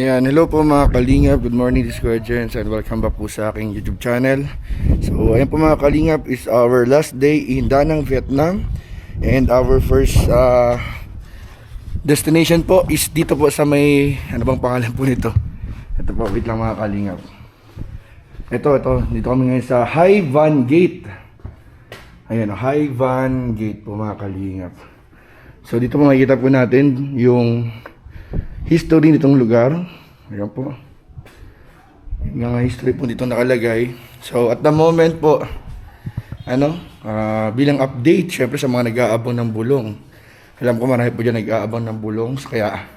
Ayan, hello po mga kalingap. Good morning, this is Kuya Jens and welcome back po sa aking YouTube channel. So, ayan po mga kalingap, is our last day in Da Nang, Vietnam. And our first destination po is dito po sa may, ano bang pangalan po nito? Ito po, wait lang mga kalingap. Ito, dito kami ngayon sa Hai Van Gate. Ayan, Hai Van Gate po mga kalingap. So, dito po makikita po natin yung history nitong lugar. Ayan po. Yung mga history po dito nakalagay. So at the moment po, bilang update, syempre sa mga nag-aabang ng bulong. Alam ko marami po dyan nag-aabang ng bulong. Kaya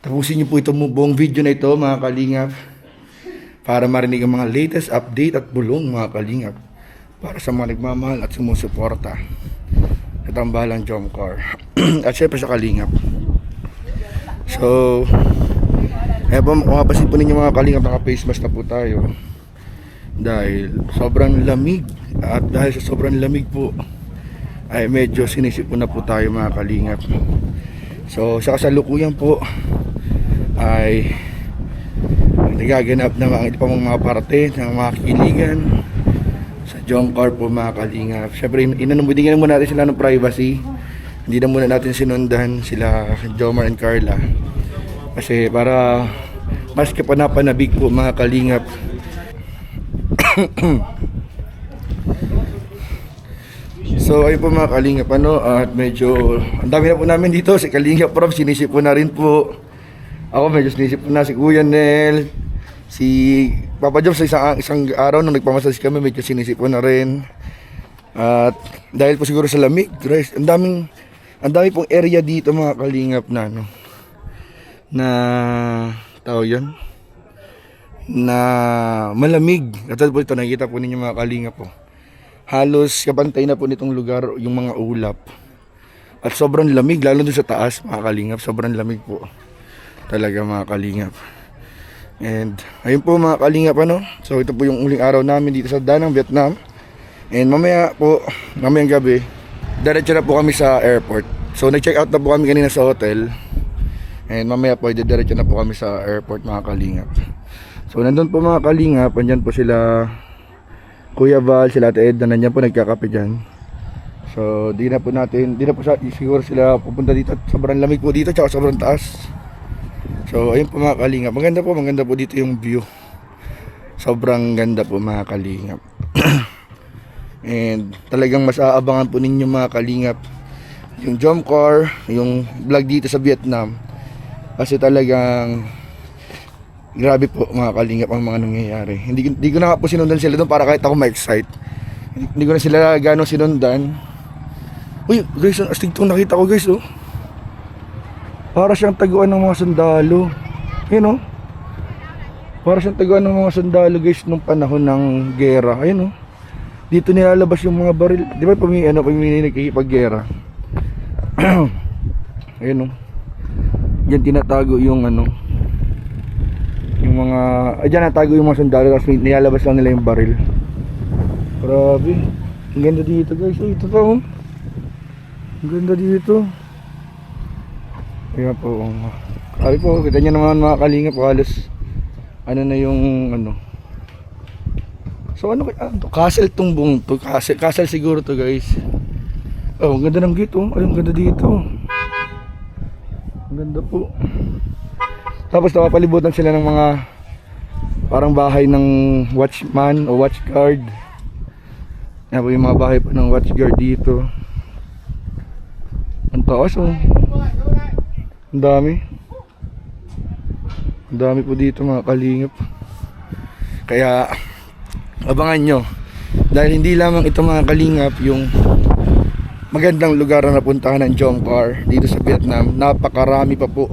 tapusin niyo po itong buong video na ito mga kalingap, para marinig ang mga latest update at bulong mga kalingap, para sa mga nagmamahal at sumusuporta sa tambalang Jomcar at syempre sa kalingap. So, kaya po, mapapansin po ninyo mga kalingap, naka-face mask na po tayo dahil sobrang lamig. At dahil sa sobrang lamig po ay medyo sinisip po na po tayo mga kalingap. So, sa kasalukuyan po ay nagaganap na mga parte ng mga kikiligan sa Jomcar po mga kalingap. Siyempre, inanumudingan muna natin sila ng privacy. Hindi na muna natin sinundan sila Jomar and Carla. Kasi para mas kapanapanabig po mga kalingap. So ayun po mga kalingap, at medyo ang dami na po namin dito. Si Kalingap Prof, sinisip po na rin po. Ako medyo sinisip po na si Kuya Nel. Si Papa Job sa isang araw nung nagpamassage kami, medyo sinisip po na rin. At dahil po siguro sa lamig, guys, ang dami pong area dito mga kalingap na tao yan, na malamig. Katulad po ito, nakikita po ninyo mga kalingap po. Halos kapantay na po nitong lugar yung mga ulap. At sobrang lamig, lalo dun sa taas mga kalingap. Sobrang lamig po talaga mga kalingap. And ayun po mga kalingap So ito po yung uling araw namin dito sa Da Nang, Vietnam. And mamayang gabi, diretso na po kami sa airport. So nag-check out na po kami kanina sa hotel. And mamaya po diretso na po kami sa airport mga kalingap. So nandun po mga kalingap, andyan po sila Kuya Val, sila Ate Edna, nandyan po nagkakape dyan. So di na po siguro sila pupunta dito. Sobrang lamig po dito, tsaka sobrang taas. So ayun po mga kalingap, maganda po dito yung view. Sobrang ganda po mga kalingap. And talagang mas aabangan po ninyo mga kalingap yung Jomcar, yung vlog dito sa Vietnam. Kasi talagang grabe po mga kalingap ang mga nangyayari. Hindi ko na nga po sinundan sila doon para kahit ako ma-excite. Hindi ko na sila gano'ng sinundan. Uy guys, ang astig itong nakita ko guys Para siyang taguan ng mga sundalo. Para siyang taguan ng mga sundalo guys nung panahon ng gera. Dito nilalabas yung mga baril. Di ba pag may nagkikipag-gera? Diyan tinatago yung yung mga, diyan natago yung mga sundalo, tapos nilalabas lang nila yung baril. Grabe. Ang ganda dito guys. Ito pa Ang ganda dito. Ayan po. Sabi po, kita nyo naman mga kalingap, halos na yung So castle tong buong to. Castle siguro to guys. Ang ganda ng gate Ay, ang ganda dito. Ang ganda po. Tapos napapalibutan sila ng mga parang bahay ng watchman o watchguard. Yan po yung mga bahay po ng watchguard dito. Ang taas Ang dami. Ang dami po dito mga kalingap. Kaya abangan nyo, dahil hindi lamang ito mga kalingap yung magandang lugar na napuntahan ng Jomcar dito sa Vietnam. Napakarami pa po.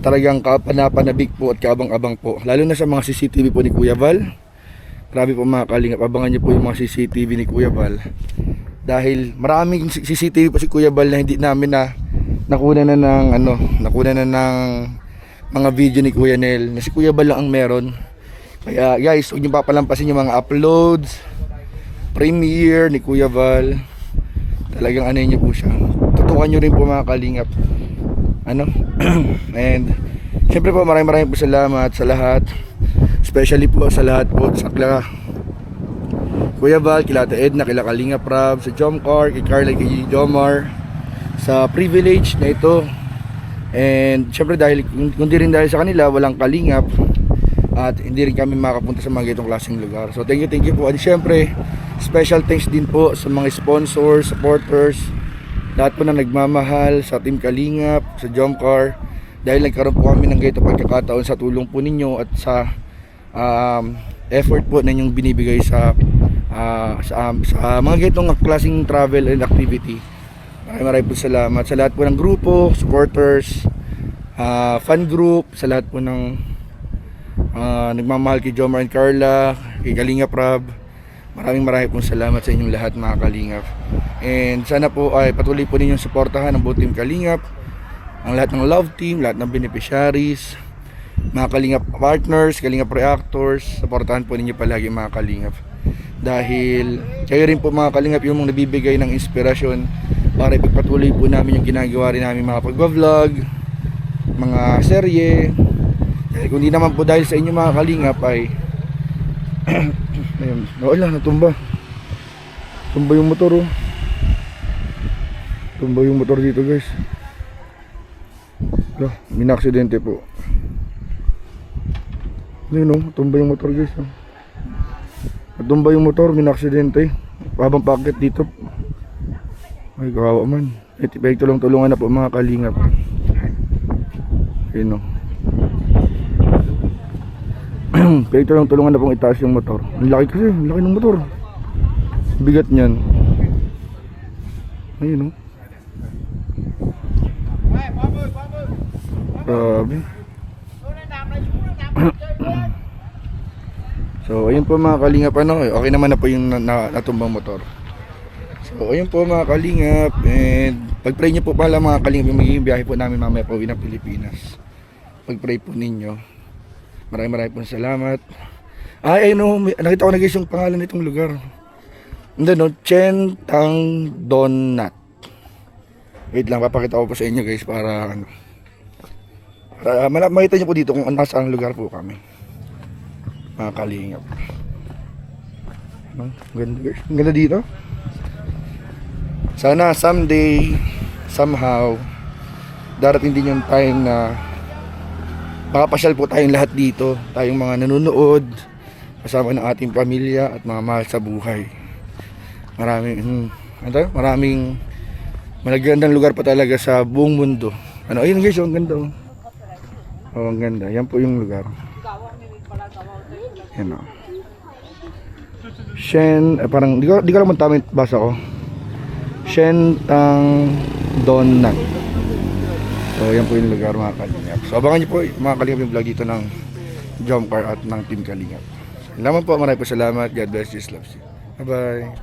Talagang kapanapanabig po at kaabang-abang po, lalo na sa mga CCTV po ni Kuya Val. Grabe po mga kalingap, abangan nyo po yung mga CCTV ni Kuya Val. Dahil maraming CCTV po si Kuya Val na hindi namin nakuna na ng mga video ni Kuya Nel, na si Kuya Val lang ang meron. Kaya guys, huwag nyo papalampasin yung mga uploads, premiere ni Kuya Val. Talagang nyo po siya. Tutukan nyo rin po mga kalingap. And Siyempre po maraming po salamat sa lahat. Especially po sa lahat po sa Kuya Val, kila Ate Edna, kila Kalinga Prab, sa Jomcar, kay Carla, kay Jomar, sa privilege na ito. And syempre dahil kundi rin dahil sa kanila walang kalingap at hindi rin kami makapunta sa mga ganitong klaseng lugar. So thank you po. At syempre special thanks din po sa mga sponsors, supporters, lahat po na nagmamahal sa Team Kalingap, sa Jomcar, dahil nagkaroon po kami ng ganitong pagkakataon sa tulong po ninyo at sa effort po na inyong binibigay sa mga ganitong klaseng travel and activity. Maraming po salamat sa lahat po ng grupo, supporters, fan group, sa lahat po ng nagmamahal kay Jomar and Carla, kay Kalinga Prab. Maraming pong salamat sa inyong lahat mga Kalingap. And sana po ay patuloy po ninyong suportahan ang buong Team Kalingap, ang lahat ng love team, lahat ng beneficiaries, mga Kalingap partners, Kalingap reactors. Suportahan po ninyo palagi mga Kalingap. Dahil kayo rin po mga Kalingap yung nabibigay ng inspirasyon para ipagpatuloy po namin yung ginagawa rin namin mga pagbablog, mga serye. Dahil kung di naman po dahil sa inyo mga Kalingap ay ayun, wala, natumba. Tumba yung motor oh. Tumba yung motor dito guys. Minaksidente po. Ayun oh, tumba yung motor guys oh. Natumba yung motor, minaksidente. Habang packet dito. Ay, kawawa man. Ito lang tulungan na po mga Kalingap. Ayun o. Ito lang tulungan na pong itaas yung motor. Ang laki kasi, ang laki ng motor. Bigat niyan. Ayun o. Grabe. So ayun po mga Kalingap, okay naman na po yung natumbang motor. So ayun po mga Kalingap, and pag-pray nyo po pala mga Kalingap yung magiging biyahe po namin mamaya po uwi ng Pilipinas. Pag-pray po ninyo. Maraming po salamat. Ay ayun o, nakita ko na guys yung pangalan nitong lugar. Hindi no, Chen Tang Donat. Wait lang, papakita ko po sa inyo guys para makita nyo po dito kung nasaan lugar po kami mga Kalingap. Ganda guys, ang ganda dito. Sana someday, somehow, darating din yung time na makapasyal po tayong lahat dito, tayong mga nanonood, kasama ng ating pamilya at mga mahal sa buhay. Maraming magandang lugar pa talaga sa buong mundo. Ayun guys, ang ganda oh. Oh, ang ganda. Yan po yung lugar. Yan o. Parang, di ko lang tama yung basa ko. Chen Tang Donat. So, yan po yung lugar mga Kalingap. So, abangan nyo po mga Kalingap yung vlog dito ng Jomcar at ng Team Kalingap. Salamat po, maraming po salamat. God bless you, loves you. Bye-bye.